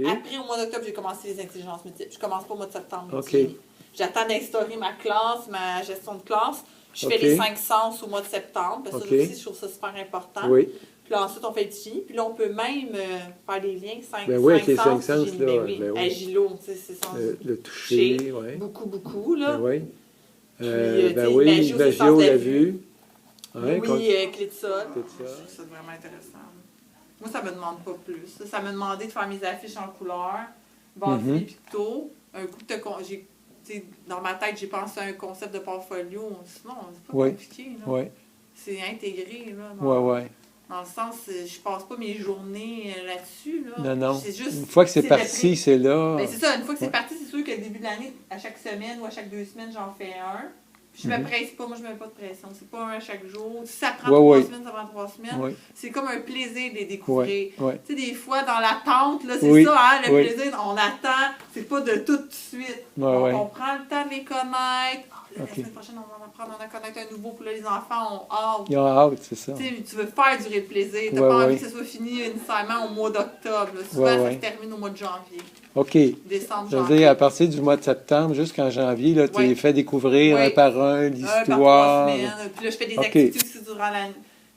Après, au mois d'octobre, j'ai commencé les intelligences multiples. Je commence pas au mois de septembre. OK. J'attends d'instaurer ma classe, ma gestion de classe. Je fais OK. les 5 sens au mois de septembre. Parce que OK. ça aussi, je trouve ça super important. Oui. Puis là, ensuite, on fait le petit génie. Puis là, on peut même faire des liens 5 Ben oui, avec les sens. 5 sens, génie. là, Ben oui. ben oui. Agilo, tu sais, c'est sans Le toucher, oui. Beaucoup, là. Ben oui. Puis, Ben oui, Imagio, c'est le sens Imagio, de la la vue. vue. Ouais, Clé de sol. Clé de sol. Je trouve ça vraiment intéressant. Moi, ça me demande pas plus. Ça m'a demandé de faire mes affiches en couleur, bâtir les pictos. Un coup de dans ma tête, j'ai pensé à un concept de portfolio. Sinon, c'est pas compliqué. Là. Oui. C'est intégré. Là, Oui. Dans le sens, je passe pas mes journées là-dessus. Là. Non. C'est juste, une fois que c'est parti, c'est là. Ben, c'est ça, une fois que c'est parti, c'est sûr que le début de l'année, à chaque semaine ou à chaque 2 semaines, j'en fais un. Puis je me presse pas, moi je mets pas de pression. C'est pas un à chaque jour. Si ça prend 3 semaines, ça prend 3 semaines. Oui. C'est comme un plaisir de les découvrir. Oui. Tu sais, des fois, dans l'attente, là, c'est ça, hein, le plaisir, on attend, c'est pas de tout de suite. On prend le temps de les connaître. La semaine prochaine, on va apprendre à connaître un nouveau. Puis là, les enfants ont hâte. Ils ont hâte, c'est ça. Tu veux faire durer le plaisir. Tu n'as pas envie que ça soit fini nécessairement au mois d'octobre. Souvent, ça se termine au mois de janvier. OK. Décembre, janvier. Je veux dire, à partir du mois de septembre jusqu'en janvier, là, tu les fais découvrir un par un l'histoire. Un par 3 semaines. Puis là, je fais des activités aussi durant l'année.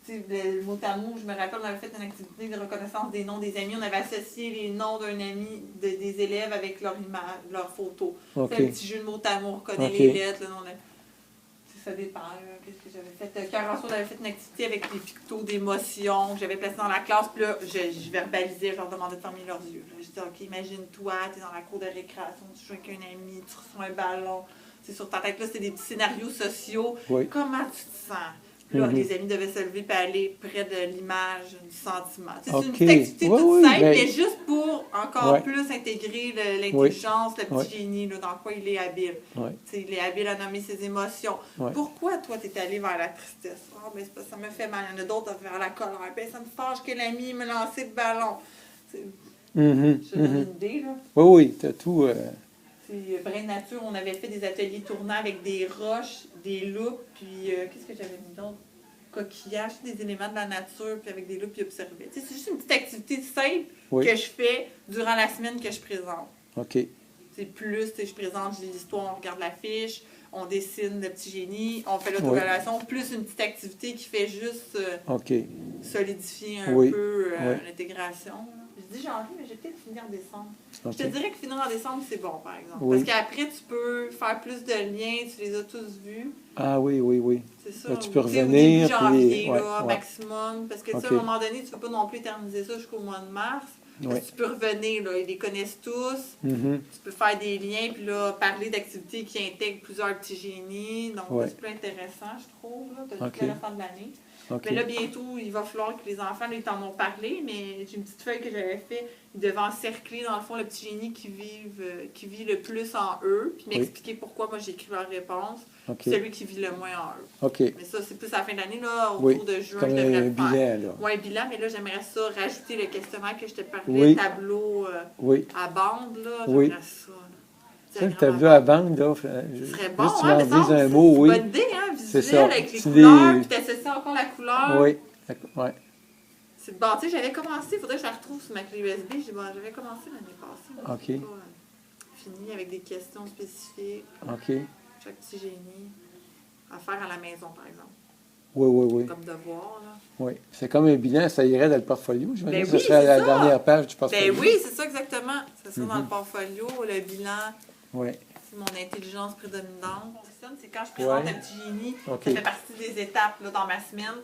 Le mot à mot, je me rappelle, on avait fait une activité de reconnaissance des noms des amis. On avait associé les noms d'un ami, des élèves avec leur image, leur photo. C'est un petit jeu de mot à mot, on reconnaît les lettres. Là, ça dépend. Qu'est-ce que j'avais fait? Carasso avait fait une activité avec des pictos d'émotions que j'avais placés dans la classe. Puis là, je verbalisais, je leur demandais de fermer leurs yeux. Là, je disais, OK, imagine-toi, tu es dans la cour de récréation, tu joues avec un ami, tu reçois un ballon. C'est sur ta tête. Là, c'est des petits scénarios sociaux. Comment tu te sens? Puis là, les amis devaient se lever et aller près de l'image, du sentiment. C'est une petite activité toute simple, mais juste pour encore plus intégrer l'intelligence, le petit génie, là, dans quoi il est habile. Il est habile à nommer ses émotions. Pourquoi, toi, tu es allé vers la tristesse? Oh, ben, ça me fait mal. Il y en a d'autres vers la colère. Ben, ça me fâche que l'ami me lançait le ballon. Je te donne une idée. Là. Oui, tu as tout... Brain Nature, on avait fait des ateliers tournants avec des roches, des loupes, puis qu'est-ce que j'avais mis d'autre? Coquillages, des éléments de la nature, puis avec des loupes, puis observer. C'est juste une petite activité simple que je fais durant la semaine que je présente. OK. C'est plus, je présente, je lis l'histoire, on regarde l'affiche, on dessine le petit génie, on fait l'autoréalisation, plus une petite activité qui fait juste solidifier un peu l'intégration. Je dis janvier, mais j'ai peut-être fini en décembre. Je te dirais que finir en décembre, c'est bon, par exemple. Parce qu'après, tu peux faire plus de liens, tu les as tous vus. Ah oui. C'est ça. Là, tu peux revenir. Au début janvier, maximum. Parce que, tu sais, à un moment donné, tu ne peux pas non plus éterniser ça jusqu'au mois de mars. Tu peux revenir, là, ils les connaissent tous. Tu peux faire des liens, puis là, parler d'activités qui intègrent plusieurs petits génies. Donc, c'est plus intéressant, je trouve. Tu as tout la fin de l'année. Mais là, bientôt, il va falloir que les enfants, là, ils t'en ont parlé, mais j'ai une petite feuille que j'avais fait. Ils devaient encercler, dans le fond, le petit génie qui vit le plus en eux, puis m'expliquer pourquoi moi j'écris leur réponse, puis celui qui vit le moins en eux. Mais ça, c'est plus à la fin de l'année, là, autour de juin, comme je devrais un le bilan, faire. là. Oui, un bilan, mais là, j'aimerais ça rajouter le questionnaire que je te parlais, tableau à bande, là, j'aimerais ça. Ça, le tableau à bande, là, ce serait bon, juste tu hein, m'en dises un mot, c'est une bonne idée, hein, visuel, avec les tu couleurs, puis t'associes encore la couleur. Oui. C'est bon, tu sais, j'avais commencé, il faudrait que je la retrouve sur ma clé USB. J'avais commencé l'année passée. OK. Pas, fini avec des questions spécifiques. OK. Chaque petit génie. À faire à la maison, par exemple. Oui. Comme devoir, là. Oui. C'est comme un bilan, ça irait dans le portfolio, je veux dire. Oui, ça serait à la dernière page du portfolio. Ben oui, c'est ça exactement. Ça serait dans le portfolio, le bilan. Oui. C'est mon intelligence prédominante. C'est quand je présente un petit génie, ça fait partie des étapes là, dans ma semaine.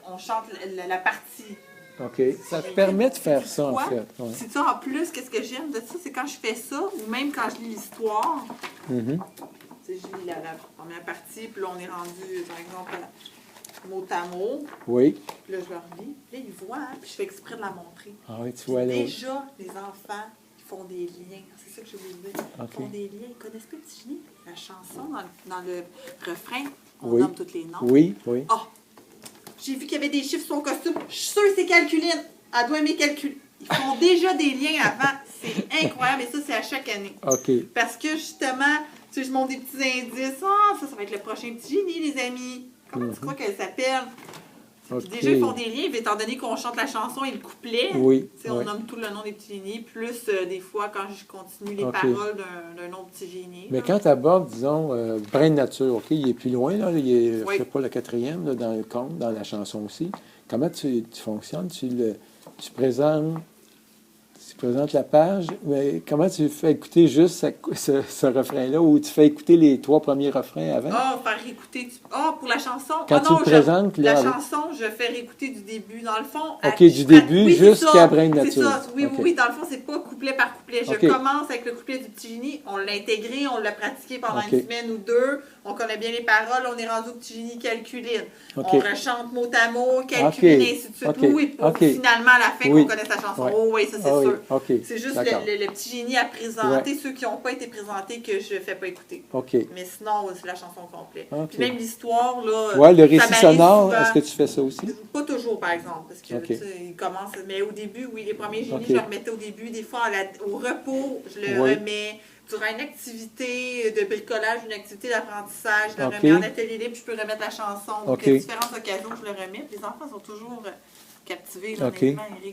On chante la partie. OK. Ça te permet de faire ça, en fait. C'est ça, en plus, qu'est-ce que j'aime de ça, c'est quand je fais ça, ou même quand je lis l'histoire. Je lis la première partie, puis là, on est rendu, par exemple, mot à mot. Oui. Puis là, je leur lis. Là, ils voient, hein, puis je fais exprès de la montrer. Ah oui, tu vois là. Déjà, les enfants, ils font des liens. C'est ça que je voulais dire. Ils font des liens. Ils connaissent pas le petit génie. La chanson, dans le refrain, on nomme tous les noms. Oui. Ah! J'ai vu qu'il y avait des chiffres sur son costume. Je suis sûre que c'est Calculine. Elle doit aimer calcul. Ils font déjà des liens avant. C'est incroyable. Et ça, c'est à chaque année. OK. Parce que, justement, tu sais, je montre des petits indices. Ah, ça va être le prochain petit génie, les amis. Comment tu crois qu'elle s'appelle? OK. Puis déjà, ils font des liens, étant donné qu'on chante la chanson et le couplet. Oui. On nomme tout le nom des petits génies, plus des fois quand je continue les OK. paroles d'un autre petit génie. Mais quand tu abordes, disons, Brin de nature, OK, il est plus loin, là, il est, Oui. je sais pas, le quatrième là, dans le conte, dans la chanson aussi. Comment tu fonctionnes? Tu présentes la page, mais comment tu fais écouter juste ce refrain-là ou tu fais écouter les 3 premiers refrains avant? Faire écouter. Pour la chanson. Quand tu le présentes, là, la chanson, je fais réécouter du début. Dans le fond. OK, du début jusqu'à Brin de nature. C'est ça. Oui, OK. oui, dans le fond, c'est pas couplet par couplet. Je commence avec le couplet du petit génie. On l'a intégré, on l'a pratiqué pendant une semaine ou 2. On connaît bien les paroles. On est rendu au petit génie calculine. On rechante mot à mot, calculine, et ainsi de suite. Oui, pour finalement, à la fin, qu'on connaisse la chanson. Ouais. Oh, oui, ça, c'est sûr. Okay. C'est juste le petit génie à présenter, ceux qui n'ont pas été présentés que je ne fais pas écouter. Mais sinon, c'est la chanson complète. Puis même l'histoire, là. Oui, le récit sonore, est-ce que tu fais ça aussi? Pas toujours, par exemple, parce que il commence. Mais au début, oui, les premiers génies, je le remettais au début. Des fois, au repos, je le remets. Durant une activité de bricolage, une activité d'apprentissage, je le remets en atelier libre, je peux remettre la chanson. Donc, à différentes occasions, je le remets. Les enfants sont toujours captivés.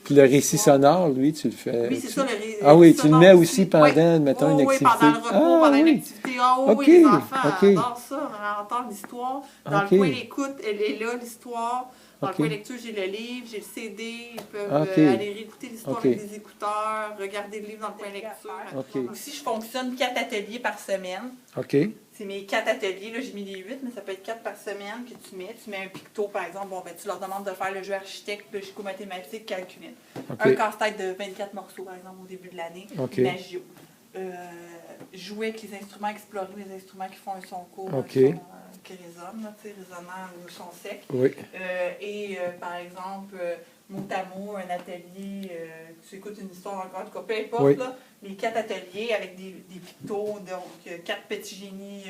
Puis le récit sonore, lui, tu le fais. Oui, c'est ça, le récit. Ah oui, tu le mets aussi pendant, mettons, une activité. Oui, pendant le repos, pendant une activité. Oui, les enfants adorent ça, entendre l'histoire. Dans le coin d'écoute, elle est là, l'histoire. Dans le coin lecture, j'ai le livre, j'ai le CD. Ils peuvent aller réécouter l'histoire avec des écouteurs, regarder le livre dans le coin lecture. Aussi, je fonctionne 4 ateliers par semaine. C'est mes 4 ateliers. Là, j'ai mis les 8, mais ça peut être 4 par semaine que tu mets. Tu mets un picto, par exemple. Bon, ben, tu leur demandes de faire le jeu architecte, logico-mathématique, calculine. Un casse-tête de 24 morceaux, par exemple, au début de l'année. Magio. Jouer avec les instruments, explorer les instruments qui font un son court, qui résonnent, résonnant ou son sec. Par exemple, mot à mot, un atelier, tu écoutes une histoire encore, en tout cas, peu importe, là, les 4 ateliers avec des pictos, donc 4 petits génies,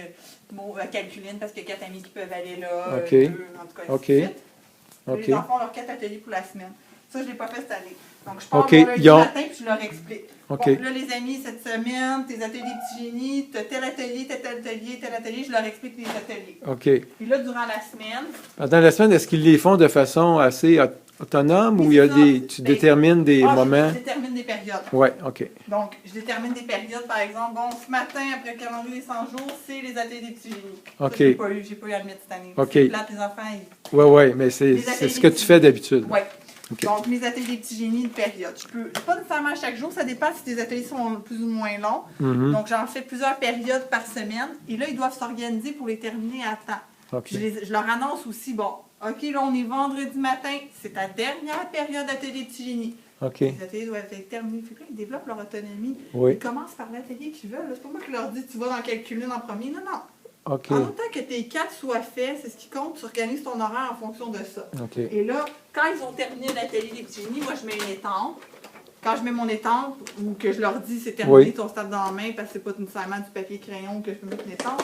calculine, parce qu'il y a 4 amis qui peuvent aller là, 2, en tout cas, ainsi de suite. Les enfants ont leurs 4 ateliers pour la semaine. Ça, je ne l'ai pas fait cette année. Donc, je pars le lundi matin et je leur explique. Bon, là, les amis, cette semaine, tes ateliers petits génies, tu as tel atelier, tel atelier, je leur explique les ateliers. Puis là, durant la semaine... Dans la semaine, est-ce qu'ils les font de façon assez autonome ou tu détermines des moments? Je détermine des périodes. Oui, OK. Donc, je détermine des périodes, par exemple. Bon, ce matin, après le calendrier des 100 jours, c'est les ateliers des petits génies. OK. J'ai pas eu à le mettre cette année. OK. C'est plate, les enfants, Oui, mais c'est ce que tu fais d'habitude. Oui. Donc, mes ateliers des petits génies de période. Je peux pas nécessairement chaque jour, ça dépend si tes ateliers sont plus ou moins longs. Donc, j'en fais plusieurs périodes par semaine. Et là, ils doivent s'organiser pour les terminer à temps. Je leur annonce aussi, bon, OK, là, on est vendredi matin, c'est ta dernière période d'atelier de petits génies. Les ateliers doivent être terminés. Fait que là, ils développent leur autonomie. Ils commencent par l'atelier qu'ils veulent. C'est pas moi qui leur dis, tu vas dans calculine en premier. Non, non. En autant que tes 4 soient faits, c'est ce qui compte, tu organises ton horaire en fonction de ça. Et là, quand ils ont terminé l'atelier des petits génies, moi, je mets une étampe. Quand je mets mon étampe, ou que je leur dis c'est terminé, ton stade dans la main, parce que c'est pas nécessairement du papier crayon que je peux mettre une étampe,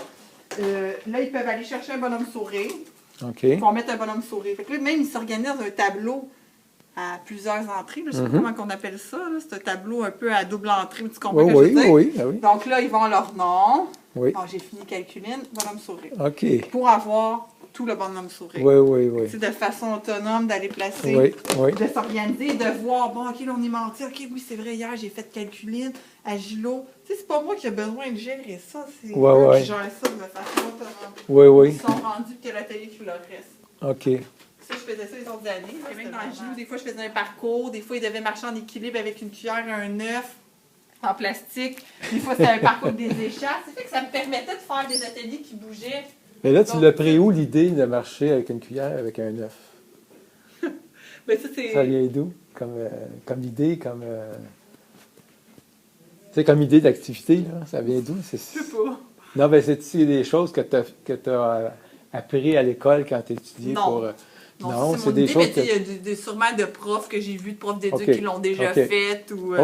là, ils peuvent aller chercher un bonhomme sourire. Ils vont mettre un bonhomme sourire. Fait que là, même, ils s'organisent un tableau à plusieurs entrées. Là, je sais pas comment on appelle ça. C'est un tableau un peu à double entrée. Tu comprends ce que je veux dire? Oui. Donc là, ils vont leur nom. Bon, j'ai fini calculine, bonhomme sourire. Pour avoir tout le bonhomme sourire. C'est de façon autonome d'aller placer, de s'organiser, de voir, bon, OK, là, on est menti. OK, oui, c'est vrai, hier, j'ai fait calculine à Gilo. Tu sais, c'est pas moi qui ai besoin de gérer ça. C'est eux qui gèrent ça de façon autonome. Ils sont rendus, puis il y a l'atelier qui leur reste. Ça, je faisais ça les autres années. Même dans Gilo, des fois, je faisais un parcours. Des fois, ils devaient marcher en équilibre avec une cuillère et un œuf en plastique. Des fois, c'était un parcours des écharpes. Ça fait que ça me permettait de faire des ateliers qui bougeaient. Mais là, tu l'as pris où, l'idée de marcher avec une cuillère, avec un œuf? Ça vient d'où? Comme idée, comme... Tu sais, comme idée d'activité, là, ça vient d'où? Je sais pas. Non, mais c'est des choses que tu as appris à l'école quand tu étudiais pour... Non, c'est des choses. Il y a sûrement de profs que j'ai vus, de profs d'éduc qui l'ont déjà faites. Ou,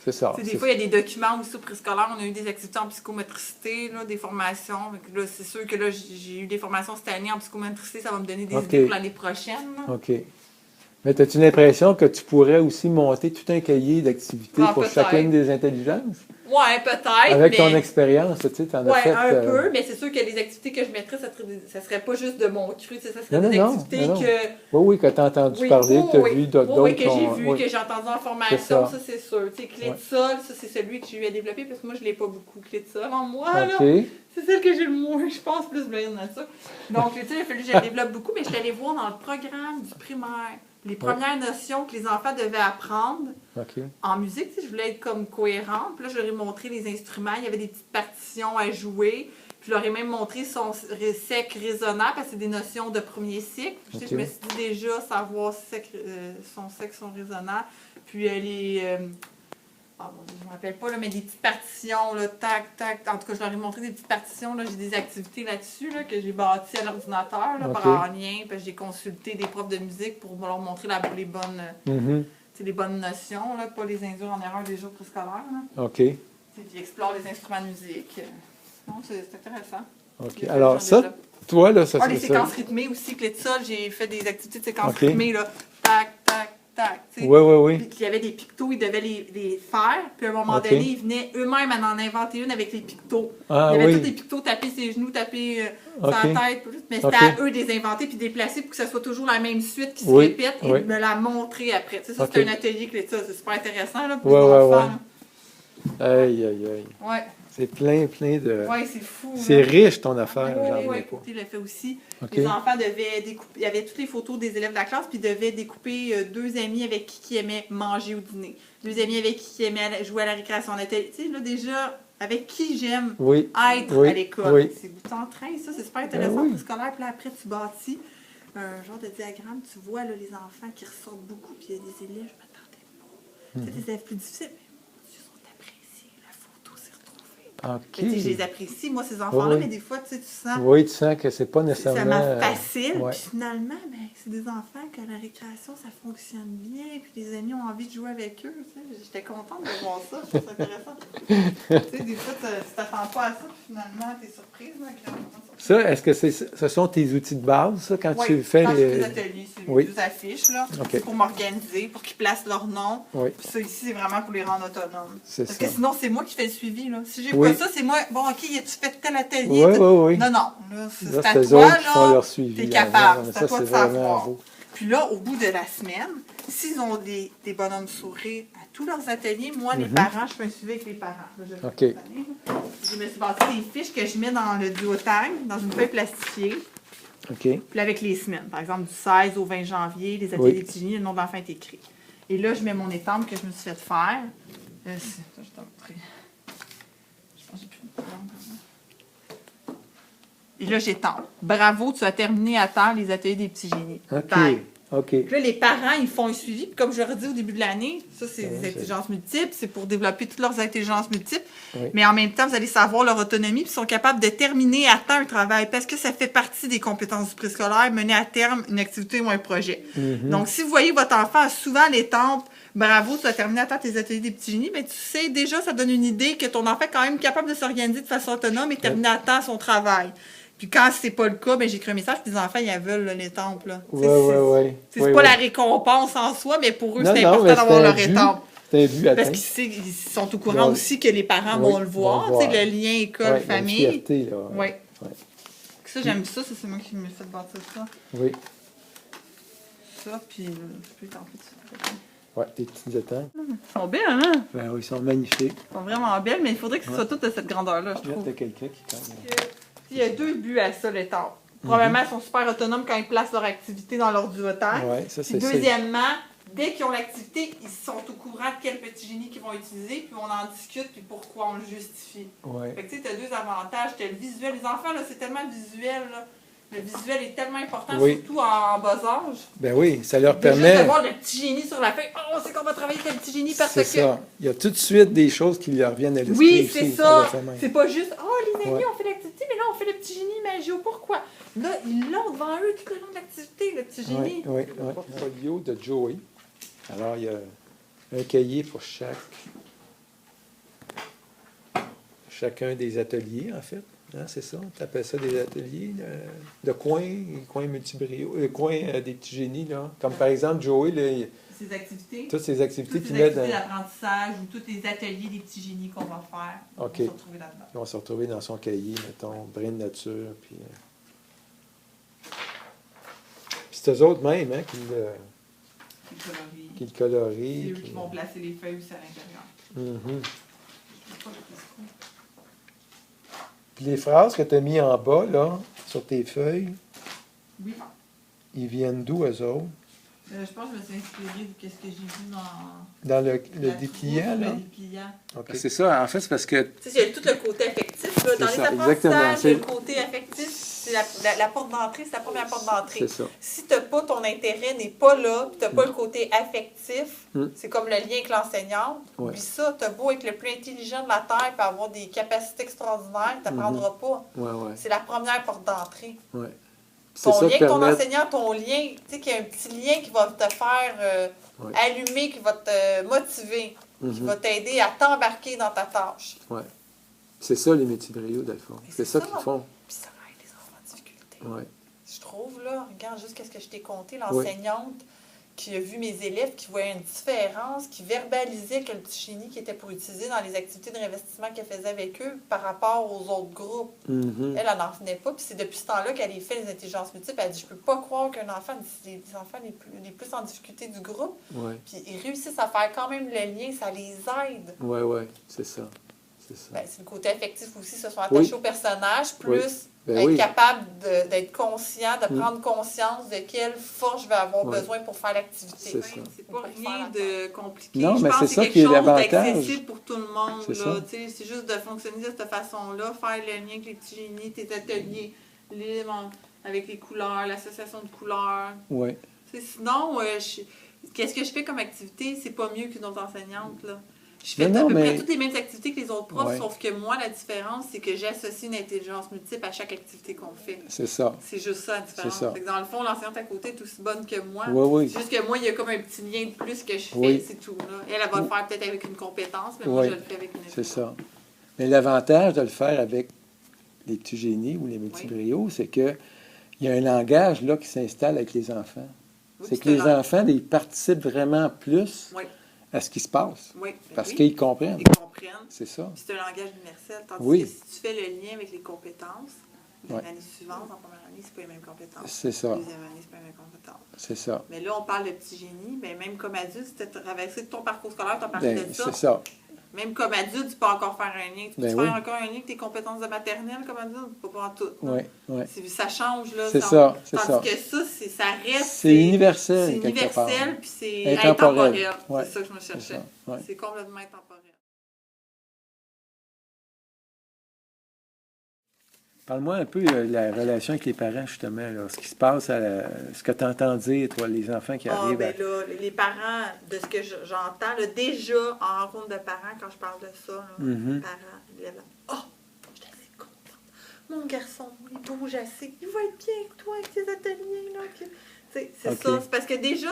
c'est ça. Des fois, il y a des documents aussi au préscolaire. On a eu des activités en psychomotricité, là, des formations. Là, c'est sûr que là, j'ai eu des formations cette année en psychomotricité. Ça va me donner des idées pour l'année prochaine. Mais as-tu l'impression que tu pourrais aussi monter tout un cahier d'activités pour peut-être. chacune des intelligences? Ouais, peut-être. Avec ton mais... expérience, tu sais, tu en as Ouais, fait... un peu, mais c'est sûr que les activités que je mettrais, ça serait pas juste de mon cru, ça serait des activités non. que... Oui, que tu as entendu parler, que tu as vu d'autres... Oui, que j'ai vu, que j'ai entendu en formation, ça c'est sûr. Tu sais, clé de sol, ça c'est celui que j'ai eu à développer, parce que moi je l'ai pas beaucoup, clé de sol en moi, là. C'est celle que j'ai le moins, je pense, plus de nature. Donc, tu sais, il a fallu que je la développe beaucoup, mais je suis allée voir dans le programme du primaire les premières notions que les enfants devaient apprendre en musique. Je voulais être comme cohérente. Puis là, je leur ai montré les instruments. Il y avait des petites partitions à jouer. Puis je leur ai même montré son sec résonnant, parce que c'est des notions de premier cycle. Puis, je me suis dit déjà savoir son sec, son résonnant. Puis je ne me rappelle pas, là, mais des petites partitions, là, tac, tac. En tout cas, je leur ai montré des petites partitions. J'ai des activités là-dessus là, que j'ai bâties à l'ordinateur par en lien. Puis j'ai consulté des profs de musique pour leur montrer les bonnes, les bonnes notions, là, pas les induire en erreur des jours préscolaires. Là. OK. Puis j'explore les instruments de musique. Non, c'est intéressant. OK. Alors ça, toi, là, ça les séquences rythmées aussi, clé de sol, j'ai fait des activités de séquences rythmées, là. Tac, tac. Oui. Puis il y avait des pictos, ils devaient les faire. Puis à un moment donné, ils venaient eux-mêmes à en inventer une avec les pictos. Il y avait tous des pictos tapés ses genoux, tapés sur la tête. Mais c'était à eux de les inventer puis de les placer pour que ça soit toujours la même suite qui se répète et de me la montrer après. Ça, c'était un atelier clé de ça. C'est super intéressant là, pour les enfants. Aïe. Ouais. C'est plein de... Oui, c'est fou. C'est riche, ton affaire. Oui, il l'a fait aussi. Les enfants devaient découper... Il y avait toutes les photos des élèves de la classe, puis ils devaient découper 2 amis avec qui aimaient manger au dîner. 2 amis avec qui aimaient jouer à la récréation. Tu sais, là, déjà, avec qui j'aime être à l'école. C'est bout en train, ça, c'est super intéressant pour le scolaire. Puis là, après, tu bâtis un genre de diagramme. Tu vois, là, les enfants qui ressortent beaucoup, puis il y a des élèves, je m'attendais pas. C'est des élèves plus difficiles. OK. Je les apprécie, moi, ces enfants-là, mais des fois, tu sens... Oui, tu sens que c'est pas nécessairement... Ça facile, puis finalement, c'est des enfants qu'à la récréation, ça fonctionne bien, puis les amis ont envie de jouer avec eux. J'étais contente de voir ça, je trouve ça intéressant. Des fois, tu t'attends pas à ça, puis finalement, tu es surprise. Ça, est-ce que ce sont tes outils de base, ça, quand tu fais les... des ateliers, c'est les 2 affiches, là. C'est pour m'organiser, pour qu'ils placent leur nom. Puis ça, ici, c'est vraiment pour les rendre autonomes. Parce que sinon, c'est moi qui fais le suivi, là. Si j'ai pas ça, c'est moi. Bon, OK, as-tu fait tel atelier? Oui. Non. Là, c'est à toi, là. T'es capable. C'est à toi de savoir. Beau. Puis là, au bout de la semaine, s'ils ont des bonhommes sourires à tous leurs ateliers, moi, les parents, je fais un suivi avec les parents. Là, je me suis bâti des fiches que je mets dans le duotag, dans une feuille plastifiée. Puis là, avec les semaines. Par exemple, du 16 au 20 janvier, les ateliers des petits génies, le nom de l'enfant est écrit. Et là, je mets mon étampe que je me suis fait faire. Ça, je t'en montrer. Je pense que j'ai plus de temps. Et là, j'étampe. Bravo, tu as terminé à temps les ateliers des petits génies. OK. Puis là, les parents, ils font un suivi. Puis comme je leur ai dit au début de l'année, ça, c'est des intelligences multiples. C'est pour développer toutes leurs intelligences multiples. Mais en même temps, vous allez savoir leur autonomie. Puis ils sont capables de terminer à temps un travail. Parce que ça fait partie des compétences du préscolaire, mener à terme une activité ou un projet. Donc, si vous voyez votre enfant a souvent l'étampe, bravo, tu as terminé à temps tes ateliers des petits génies, bien, tu sais déjà, ça donne une idée que ton enfant est quand même capable de s'organiser de façon autonome et terminer à temps son travail. Puis quand c'est pas le cas, ben j'écris un message, puis les enfants, ils veulent l'étampe. Oui. C'est pas la récompense en soi, mais pour eux, c'est important d'avoir leur étampe. C'est un but atteint. Parce qu'ils sont au courant aussi que les parents vont le voir, tu sais, le lien école-famille. Fierté, là. Oui. Ça, j'aime ça, c'est moi qui me fait bâtir ça. Oui. Ça, puis je peux t'en faire. Oui, tes petites étampes. Ils sont belles, hein? Ben oui, ils sont magnifiques. Ils sont vraiment belles, mais il faudrait que ce soit toutes de cette grandeur-là, je trouve. Il y a quelqu'un qui Il y a 2 buts à ça, l'étampe. Premièrement, ils sont super autonomes quand ils placent leur activité dans leur duotag. Puis deuxièmement, dès qu'ils ont l'activité, ils sont au courant de quel petit génie qu'ils vont utiliser, puis on en discute, puis pourquoi on le justifie. Fait que tu sais, tu as 2 avantages. Tu as le visuel. Les enfants, là, c'est tellement visuel, là. Le visuel est tellement important, surtout en bas âge. Ben oui, ça leur permet... Juste de voir le petit génie sur la feuille. Oh, on sait qu'on va travailler avec le petit génie parce que... C'est ça. Il y a tout de suite des choses qui leur viennent à l'esprit. Oui, c'est ça. C'est pas juste, oh, les amis, on fait l'activité, mais là, on fait le petit génie Magio. Pourquoi? Là, ils l'ont devant eux tout le long de l'activité, le petit génie. Oui. Le portfolio de Joey. Alors, il y a un cahier pour chacun des ateliers, en fait. Hein, c'est ça? Tu appelles ça des ateliers de coins, des coins multibrio, coins des petits génies, là. Comme par exemple, Joey, là, Ces activités. toutes ces activités Toutes qu'il ces met activités dans... d'apprentissage ou tous les ateliers des petits génies qu'on va faire. OK. On va se retrouver là-dedans. Ils vont se retrouver dans son cahier, mettons, brin de nature, puis c'est eux autres même, hein, qui le colorient. C'est eux qui vont placer les feuilles aussi à l'intérieur. Mhm. Puis les phrases que tu as mis en bas, là, sur tes feuilles, Oui. ils viennent d'où, eux autres? Je pense que je me suis inspirée de ce que j'ai vu Dans le la dépliant, trousse, là? le dépliant. Okay. C'est ça, en fait, c'est parce que... Tu sais, il y a tout le côté affectif. Là. Dans les ça, apprentissages, il y a le exactement. côté affectif. C'est la porte d'entrée, c'est la première porte d'entrée. C'est ça. Si tu n'as pas ton intérêt, n'est pas là, puis tu n'as pas le côté affectif, c'est comme le lien avec l'enseignante. Ouais. Puis ça, tu as beau être le plus intelligent de la Terre et avoir des capacités extraordinaires, tu n'apprendras pas. Ouais. C'est la première porte d'entrée. Ouais. Ton lien avec ton enseignant, ton lien, tu sais qu'il y a un petit lien qui va te faire allumer, qui va te motiver, qui va t'aider à t'embarquer dans ta tâche. Ouais. C'est ça, les métiers de Rio, dans le fond. C'est ça qu'ils font. Puis ça aide les enfants en difficulté. Ouais. Je trouve, là, regarde juste ce que je t'ai conté, l'enseignante qui a vu mes élèves, qui voyait une différence, qui verbalisait que le petit génie qui était pour utiliser dans les activités de réinvestissement qu'elle faisait avec eux par rapport aux autres groupes. Elle n'en revenait pas. Puis c'est depuis ce temps-là qu'elle a fait les intelligences multiples. Elle dit, je peux pas croire qu'un enfant, les enfants les plus en difficulté du groupe, puis ils réussissent à faire quand même le lien, ça les aide. Oui, c'est ça. Ben, c'est le côté affectif aussi, se sont attachés au personnage, plus être capable d'être conscient, de prendre conscience de quelle force je vais avoir besoin pour faire l'activité. C'est pas rien de compliqué. Non, mais je pense c'est que ça c'est qui est quelque chose l'avantage. d'accessible pour tout le monde. C'est juste de fonctionner de cette façon-là, faire le lien avec les petits génies, tes ateliers, avec les couleurs, l'association de couleurs. Oui. Sinon, qu'est-ce que je fais comme activité? C'est pas mieux qu'une autre enseignante, là. Je fais à peu près toutes les mêmes activités que les autres profs, sauf que moi, la différence, c'est que j'associe une intelligence multiple à chaque activité qu'on fait. C'est ça. C'est juste ça, la différence. Fait que dans le fond, l'enseignante à côté est aussi bonne que moi. C'est juste que moi, il y a comme un petit lien de plus que je fais, c'est tout. Là. Elle va le faire peut-être avec une compétence, mais moi, je le fais avec une intelligence. C'est ça. Mais l'avantage de le faire avec les petits génies ou les multibrio, c'est qu'il y a un langage là, qui s'installe avec les enfants. C'est que les enfants, ils participent vraiment plus à ce qui se passe. Parce qu'ils comprennent. Ils comprennent. C'est ça. C'est un langage universel. Tandis que si tu fais le lien avec les compétences, l'année suivante, en première année, c'est pas les mêmes compétences. C'est ça. Deuxième année, c'est pas les mêmes compétences. C'est ça. Mais là, on parle de petit génie. Ben, même comme adulte, si tu as traversé ton parcours scolaire, tu as parlé de ça. C'est ça. Même comme adulte, tu peux encore faire un lien. Tu peux faire encore un lien avec tes compétences de maternelle comme adulte? Pas en tout. Ça change, là. C'est ça. Tandis que ça reste... C'est universel. C'est universel, puis c'est intemporel. C'est ça que je me cherchais. C'est complètement intemporel. Parle-moi un peu de la relation avec les parents, justement, là, ce qui se passe, ce que tu entends dire, toi, les enfants qui arrivent. Là, les parents, de ce que j'entends, là, déjà en rencontre de parents, quand je parle de ça, là, les parents, ils lèvent la... Oh, je suis assez contente. Mon garçon, il bouge assez. Il va être bien avec toi, avec tes ateliers. Là, c'est ça. C'est parce que déjà,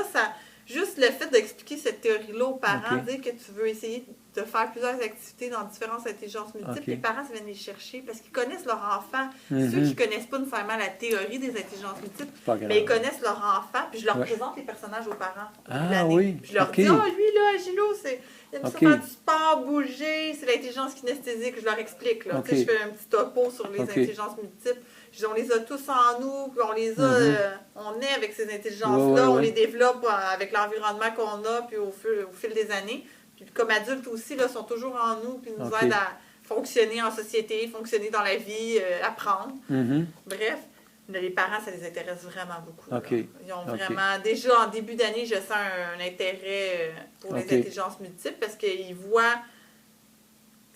juste le fait d'expliquer cette théorie-là aux parents, dire que tu veux essayer de faire plusieurs activités dans différentes intelligences multiples, les parents, ça viennent les chercher parce qu'ils connaissent leur enfant. Ceux qui ne connaissent pas nécessairement la théorie des intelligences multiples, mais ils connaissent leur enfant, puis je leur présente les personnages aux parents. Puis je leur dis, lui, là, Gilo, il aime ça faire du sport, bouger, c'est l'intelligence kinesthésique. Je leur explique. Là. Je fais un petit topo sur les intelligences multiples. Je dis, on les a tous en nous, puis on les a, on est avec ces intelligences-là, on les développe avec l'environnement qu'on a, puis au fil des années. Puis comme adultes aussi, là, sont toujours en nous, puis nous aident à fonctionner en société, fonctionner dans la vie, apprendre. Bref, les parents, ça les intéresse vraiment beaucoup. Ils ont vraiment, déjà en début d'année, je sens un intérêt pour les intelligences multiples parce qu'ils voient...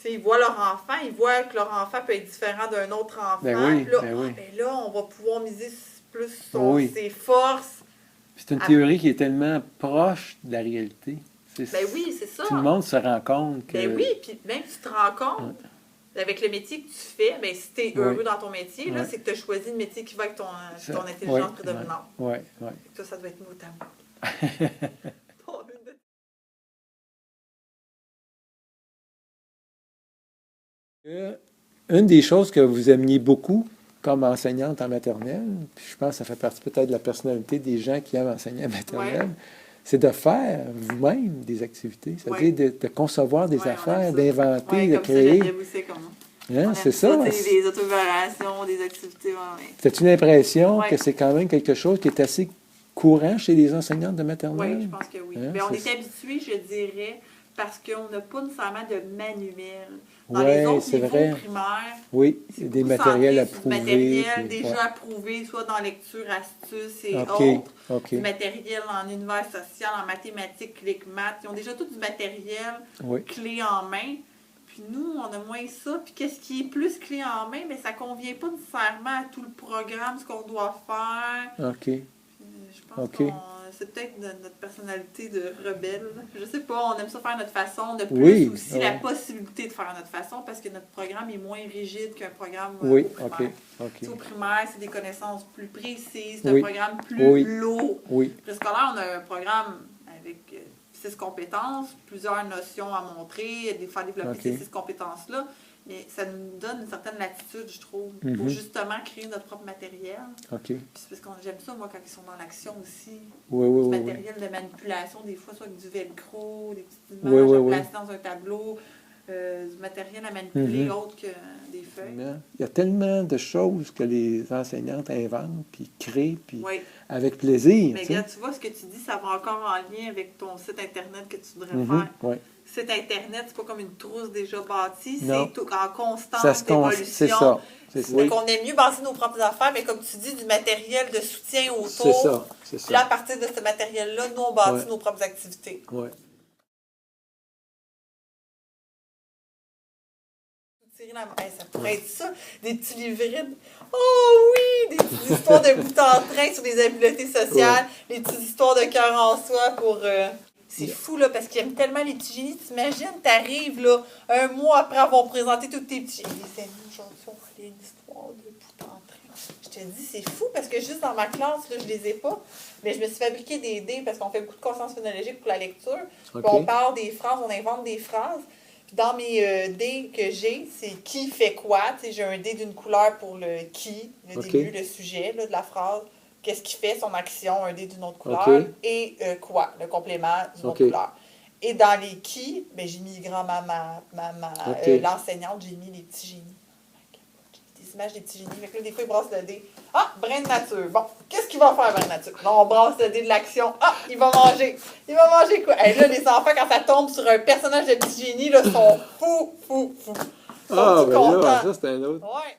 ils voient leur enfant, ils voient que leur enfant peut être différent d'un autre enfant. Là, on va pouvoir miser plus sur ses forces. C'est une théorie qui est tellement proche de la réalité. C'est ça. Tout le monde se rend compte que... puis même tu te rends compte, avec le métier que tu fais, si tu es heureux dans ton métier, là, c'est que tu as choisi le métier qui va avec ton intelligence prédominante. Ça doit être mot à mot. une des choses que vous aimiez beaucoup comme enseignante en maternelle, puis je pense que ça fait partie peut-être de la personnalité des gens qui aiment enseigner en maternelle, c'est de faire vous-même des activités, c'est-à-dire de concevoir des affaires, d'inventer, de créer. Hein, c'est ça. Des auto-évaluations, des activités. As-tu l'impression que c'est quand même quelque chose qui est assez courant chez les enseignantes de maternelle? Oui, je pense que oui. Hein, mais on est habitué, je dirais, parce qu'on n'a pas nécessairement de manuel. Dans les autres niveaux primaires, c'est des matériels approuvés. Des matériels déjà approuvés, soit dans lecture, astuces et autres. Du matériel en univers social, en mathématiques, clic maths. Ils ont déjà tout du matériel clé en main. Puis nous, on a moins ça. Puis qu'est-ce qui est plus clé en main? Mais ça ne convient pas nécessairement à tout le programme, ce qu'on doit faire. Je pense que c'est peut-être notre personnalité de rebelle. Je sais pas, on aime ça faire à notre façon. On a plus aussi la possibilité de faire à notre façon parce que notre programme est moins rigide qu'un programme au primaire. Au primaire, c'est des connaissances plus précises, c'est un programme plus lourd. Préscolaire, on a un programme avec 6 compétences, plusieurs notions à montrer, faire développer ces 6 compétences-là. Mais ça nous donne une certaine latitude, je trouve, pour justement créer notre propre matériel. Puis c'est parce que j'aime ça, moi, quand ils sont dans l'action aussi. Du matériel de manipulation, des fois, soit avec du velcro, des petites images placées dans un tableau, du matériel à manipuler autre que des feuilles. Il y a tellement de choses que les enseignantes inventent, puis créent, puis avec plaisir. Mais regarde, tu vois, ce que tu dis, ça va encore en lien avec ton site Internet que tu voudrais faire. Site Internet, c'est pas comme une trousse déjà bâtie, c'est tout en constante évolution. C'est ça. Donc, on aime mieux bâtir nos propres affaires, mais comme tu dis, du matériel de soutien autour. C'est ça. Puis là, à partir de ce matériel-là, nous, on bâtit nos propres activités. Ça pourrait être ça, des petits livrets. Oh oui! Des petites histoires de bout en train sur des habiletés sociales, des petites histoires de cœur en soi pour... C'est fou, là, parce qu'ils aiment tellement les petits génies. T'imagines, t'arrives, là, un mois après avoir présenté tous tes petits... Les amis, aujourd'hui, on va lire une histoire de bout en train. Je te dis, c'est fou, parce que juste dans ma classe, là, je les ai pas, mais je me suis fabriqué des dés, parce qu'on fait beaucoup de conscience phonologique pour la lecture. Puis on parle des phrases, on invente des phrases. Puis dans mes dés que j'ai, c'est qui fait quoi. Tu sais, j'ai un dé d'une couleur pour le qui, le début, le sujet là, de la phrase. Qu'est-ce qu'il fait, son action, un dé d'une autre couleur, et quoi, le complément d'une autre couleur. Et dans les qui, ben, j'ai mis grand-maman, maman, l'enseignante, j'ai mis les petits génies. Des images des petits génies. Fait que là, des fois, ils brassent le dé. Ah, brin de nature. Bon, qu'est-ce qu'il va faire, brin de nature? Non, on brasse le dé de l'action. Ah, il va manger. Il va manger quoi? Et là, les enfants, quand ça tombe sur un personnage de petit génie, là, sont fous. Ah, ben là, ça, c'est un autre. Ouais.